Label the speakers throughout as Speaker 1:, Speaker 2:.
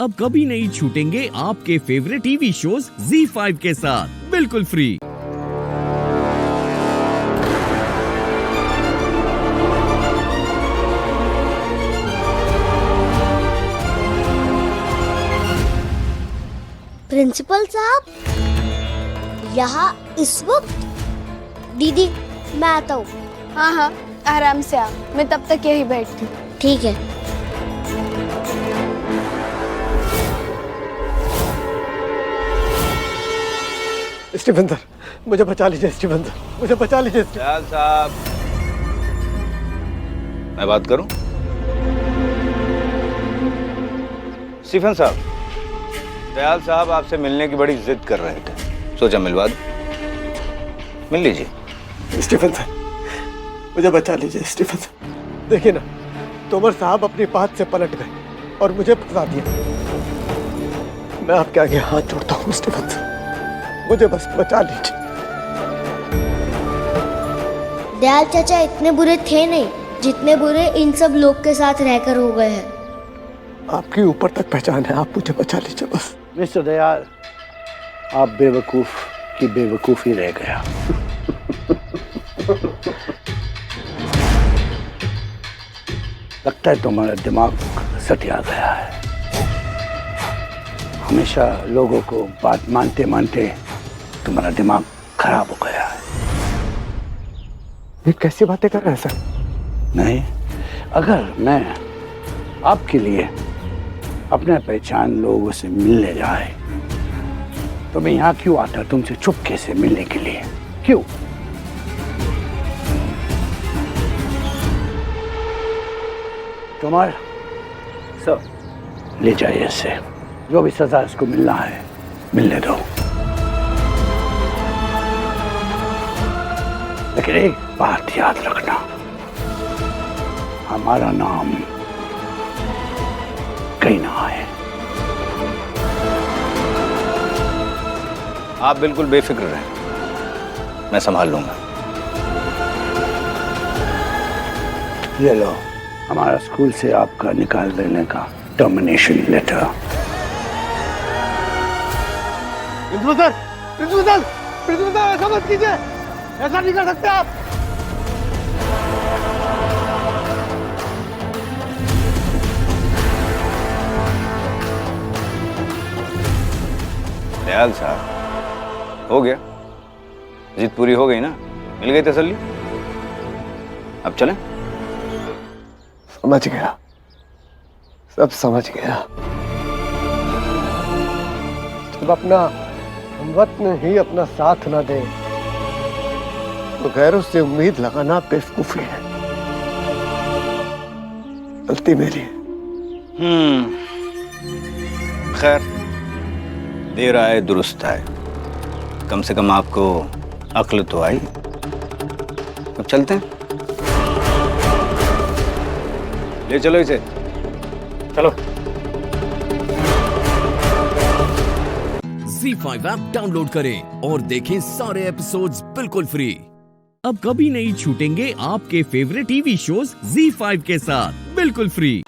Speaker 1: अब कभी नहीं छूटेंगे आपके फेवरेट टीवी शोज ZEE5 के साथ बिल्कुल फ्री।
Speaker 2: प्रिंसिपल साहब, यहाँ इस वक्त? दीदी, मैं आता हूँ।
Speaker 3: हाँ हाँ, आराम से आ, मैं तब तक यही बैठती हूँ।
Speaker 2: ठीक है।
Speaker 4: स्टीफन सर, मुझे बचा लीजिए। स्टीफन सर, मुझे बचा लीजिए।
Speaker 5: दयाल साहब, मैं बात करूं? स्टीफन साहब, दयाल साहब आपसे मिलने की बड़ी जिद कर रहे थे, सोचा मिलवा दूं। मिल लीजिए।
Speaker 4: स्टीफन सर, मुझे बचा लीजिए। स्टीफन सर, देखिए ना, तोमर साहब अपनी बात से पलट गए और मुझे फंसा दिया। मैं आपके आगे हाथ जोड़ता हूँ स्टीफन सर, मुझे बस बचा लीजिए।
Speaker 2: दयाल चाचा इतने बुरे थे नहीं जितने बुरे इन सब लोग के साथ रहकर हो गए हैं।
Speaker 4: आपकी ऊपर तक पहचान है, आप मुझे बचा लीजिए बस।
Speaker 6: मिस्टर दयाल, आप बेवकूफ की बेवकूफी रह गया। लगता है तुम्हारा दिमाग सटिया गया है। हमेशा लोगों को बात मानते मानते तुम्हारा दिमाग खराब हो गया है।
Speaker 4: ये कैसी बातें कर रहे हैं सर?
Speaker 6: नहीं, अगर मैं आपके लिए अपना पहचान लोगों से मिलने जाए तो मैं यहाँ क्यों आता तुमसे चुपके से मिलने के लिए? क्यों? तुम्हारा सब ले जाइए इसे, जो भी सजा इसको मिलना है मिलने दो। लेकिन एक बात याद रखना, हमारा नाम कहीं ना आए।
Speaker 5: आप बिल्कुल बेफिक्र रहें, मैं संभाल लूंगा।
Speaker 6: ले लो हमारा स्कूल से आपका निकाल देने का termination letter.
Speaker 4: Principal sir, principal sir, principal sir, ऐसा मत कीजिए, ऐसा नहीं कर सकते आप।
Speaker 5: दयाल साहब, हो गया, जिद पूरी हो गई ना, मिल गई तसल्ली। अब चलें?
Speaker 4: समझ गया, सब समझ गया। जब अपना हमवतन ही अपना साथ ना दे तो गैरों से उम्मीद लगाना बेवकूफी है। गलती मेरी है।
Speaker 5: खैर, देर आए दुरुस्त आए, कम से कम आपको अक्ल तो आई। अब चलते हैं, ले चलो इसे।
Speaker 4: चलो।
Speaker 1: ZEE5 ऐप डाउनलोड करें और देखें सारे एपिसोड्स बिल्कुल फ्री। अब कभी नहीं छूटेंगे आपके फेवरेट टीवी शोज ZEE5 के साथ बिल्कुल फ्री।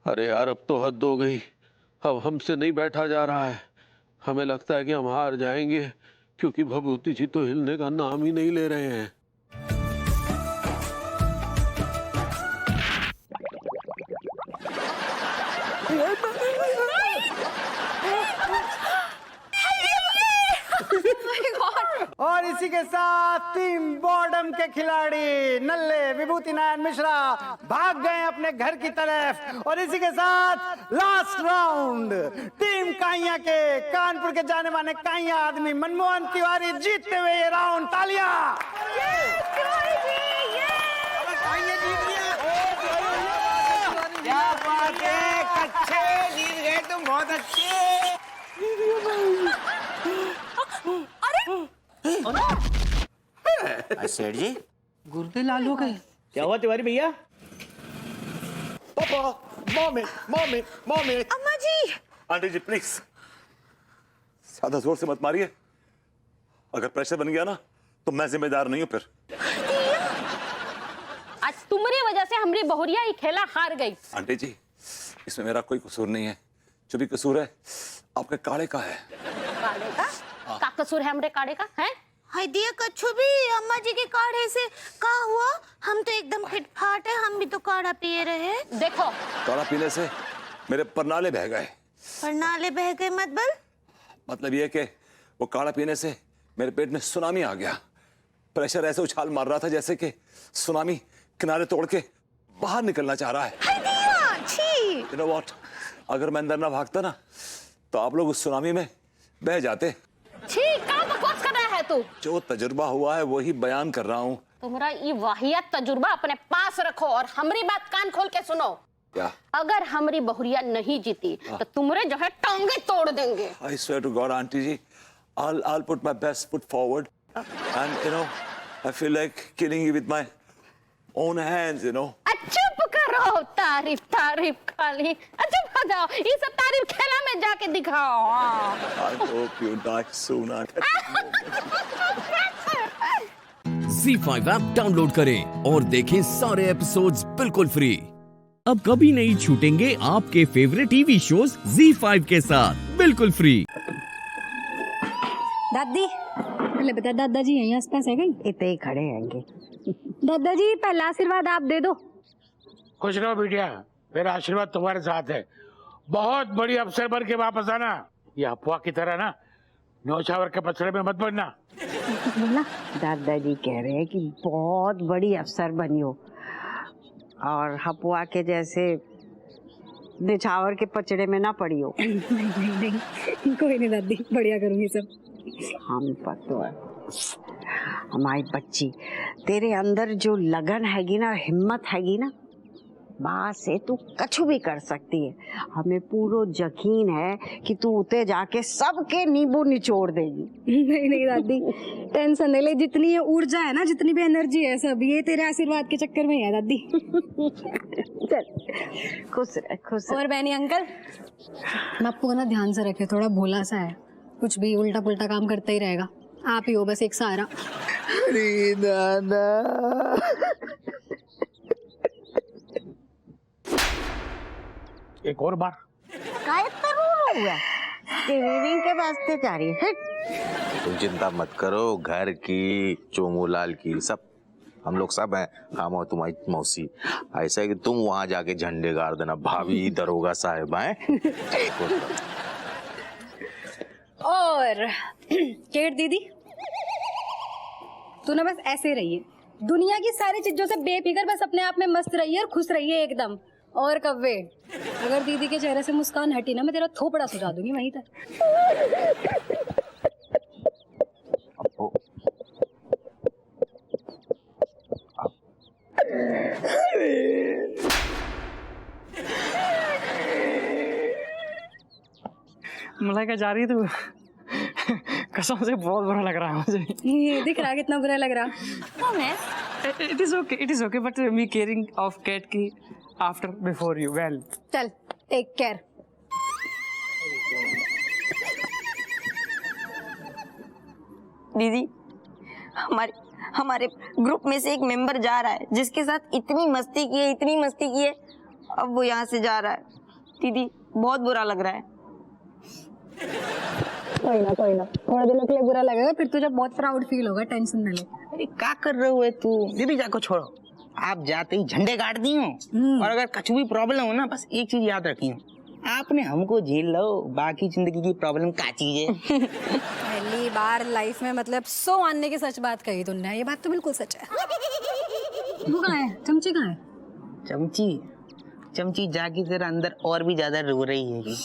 Speaker 7: अरे यार अब तो हद हो गई, अब हमसे नहीं बैठा जा रहा है। हमें लगता है कि हम हार जाएंगे, क्योंकि भभूति जी तो हिलने का नाम ही नहीं ले रहे हैं।
Speaker 8: और इसी के साथ टीम बॉर्डम के खिलाड़ी नल्ले विभूति नारायण मिश्रा भाग गए अपने घर की तरफ। और इसी के साथ लास्ट राउंड टीम काइया के कानपुर के जाने माने काइया आदमी मनमोहन तिवारी जीतते हुए ये राउंड। तालियां।
Speaker 9: क्या बात है, कच्चे जीत गए तुम, बहुत अच्छे।
Speaker 10: सेठ जी
Speaker 9: गुर्दे लाल हो गए।
Speaker 8: क्या हुआ तिवारी भैया? पापा, मम्मी
Speaker 3: अम्मा जी।
Speaker 11: आंटी जी प्लीज ज्यादा जोर से मत मारिए, अगर प्रेशर बन गया ना तो मैं जिम्मेदार नहीं हूं फिर।
Speaker 12: आज तुम्हारी वजह से हमारी बहुरिया ही खेला हार गई।
Speaker 11: आंटी जी इसमें मेरा कोई कसूर नहीं है, जो भी कसूर है आपके काड़े का है।
Speaker 12: काढ़े का कसूर है हमरे काढ़े का है?
Speaker 2: हाय दिया कच्छू भी अम्मा जी के काढ़े से का हुआ? हम तो एकदम फिटफाट है, हम भी तो काढ़ा पिए रहे।
Speaker 12: देखो
Speaker 11: काढ़ा पीने से मेरे परनाले बह गए।
Speaker 2: परनाले बह गए
Speaker 11: मतलब ये कि वो काढ़ा पीने से मेरे पेट में सुनामी आ गया। प्रेशर ऐसे उछाल मार रहा था जैसे कि सुनामी किनारे तोड़ के बाहर निकलना चाह रहा है। You know what? अगर मैं अंदर ना भागता ना तो आप लोग उस सुनामी में बह जाते।
Speaker 12: क्या बकवास कर रहा है तू?
Speaker 11: जो तजुर्बा हुआ है वही बयान कर रहा हूँ।
Speaker 12: तुम्हारा ये वाहियात तजुर्बा अपने पास रखो और हमारी बात कान खोल के सुनो।
Speaker 11: क्या?
Speaker 12: अगर हमारी बहुरिया नहीं जीती तो तुम्हारे जो है टांगे तोड़ देंगे।
Speaker 11: I swear to God, aunty ji, I'll put my best foot forward, and you know, I feel like killing you with my own hands, you know.
Speaker 12: चुप करो, तारीफ खाली। चुप हो जाओ, ये सब तारीफ खेला में जाके दिखाओ।
Speaker 11: I hope you die soon.
Speaker 1: ZEE5 app download करें और देखें सारे एपिसोड्स बिल्कुल फ्री। अब कभी नहीं छूटेंगे आपके फेवरेट टीवी शोज ZEE5 के साथ बिल्कुल फ्री।
Speaker 13: दादी पहले बता, दादाजी यहीं आसपास है कहीं?
Speaker 9: इतने ही खड़े हैंगे।
Speaker 13: दादाजी पहला आशीर्वाद आप दे दो।
Speaker 6: खुश रहो बेटिया, मेरा आशीर्वाद तुम्हारे साथ है। बहुत बड़ी अफसर बन के वापस आना। ये अफवाह की तरह ना न्योछावर के पचड़े में मत पड़ना।
Speaker 13: बोला
Speaker 9: दादाजी कह रहे हैं कि बहुत बड़ी अफसर बनी हो और हपुआ के जैसे निछावर के पचड़े में ना पड़ी हो।
Speaker 13: नहीं कोई नहीं दादी, बढ़िया करूंगी सब।
Speaker 9: हम पतो है हमारी बच्ची, तेरे अंदर जो लगन हैगी ना, हिम्मत हैगी ना, बात से तू कछु भी कर सकती है। हमें पूरा यकीन है कि तू उते जाके सबके नींबू निचोड़ देगी।
Speaker 13: नहीं दादी टेंशन नहीं ले, जितनी ये ऊर्जा है ना, जितनी भी एनर्जी है, सब ये तेरे आशीर्वाद के चक्कर में है दादी।
Speaker 9: चल खुश रह, खुश रह।
Speaker 13: और बहनी अंकल बापू को ना ध्यान से रखे, थोड़ा भोला सा है, कुछ भी उल्टा पुल्टा काम करता ही रहेगा। आप ही हो बस एक सहारा।
Speaker 9: अरे दादा
Speaker 6: एक और बार
Speaker 9: काय रो हुआ टीवी के वास्ते जा रही है।
Speaker 10: तुम चिंता मत करो, घर की चोमूलाल की सब हम लोग सब हैं। हम और तुम्हारी मौसी, ऐसा है कि तुम वहां जाके झंडे गाड़ देना। भाभी दरोगा साहब हैं।
Speaker 13: और केट दीदी तू ना बस ऐसे रहिए, दुनिया की सारी चीजों से बेफिक्र, बस अपने आप में मस्त रहिए और खुश रहिए एकदम। और कव्वे, अगर दीदी के चेहरे से मुस्कान हटी ना, मैं तेरा थोपड़ा सुझा दूंगी वहीं तक।
Speaker 9: मलाइका जा रही तू? कसम से बहुत बुरा लग रहा है मुझे।
Speaker 13: ये दिख रहा है कितना बुरा लग रहा।
Speaker 9: It is okay but me caring of cat की आफ्टर बिफोर यू। वेल
Speaker 13: चल टेक केयर।
Speaker 14: दीदी हमारे ग्रुप में से एक मेंबर जा रहा है जिसके साथ इतनी मस्ती की है अब वो यहाँ से जा रहा है। दीदी बहुत बुरा लग रहा है।
Speaker 13: कोई ना थोड़े दिनों के लिए बुरा लगेगा, फिर तुझे बहुत प्राउड फील होगा, टेंशन न ले।
Speaker 14: अरे क्या कर रहे हो तू? दीदी जाको छोड़ो, आप जाते ही झंडे गाड़ दी हो। और अगर कुछ भी प्रॉब्लम हो ना, बस एक चीज याद रखियो, आपने हमको झेल लो, बाकी जिंदगी की प्रॉब्लम क्या चीज है।
Speaker 13: पहली बार लाइफ में मतलब 100 मानने की सच बात कही तुमने, ये बात तो बिल्कुल सच है। वो कहाँ है? चमची कहाँ है?
Speaker 14: चमची जाके तेरा अंदर और भी ज्यादा रो रही है।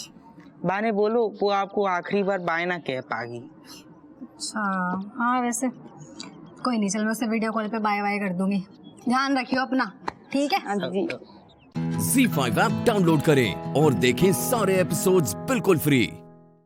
Speaker 14: बाने बोलो वो आपको आखिरी बार बाय ना कह पागी।
Speaker 13: अच्छा हाँ, वैसे कोई नहीं, चल मैं उसे वीडियो कॉल पे बाय बाय कर दूंगी। ध्यान रखियो अपना, ठीक है?
Speaker 1: Z5 ऐप डाउनलोड करें और देखें सारे एपिसोड्स बिल्कुल फ्री।